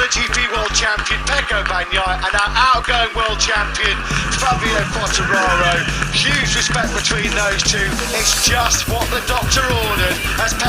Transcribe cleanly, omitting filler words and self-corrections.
MotoGP World Champion Pecco Bagnaia and our outgoing World Champion Fabio Quartararo. Huge respect between those two. It's just what the doctor ordered as Pecco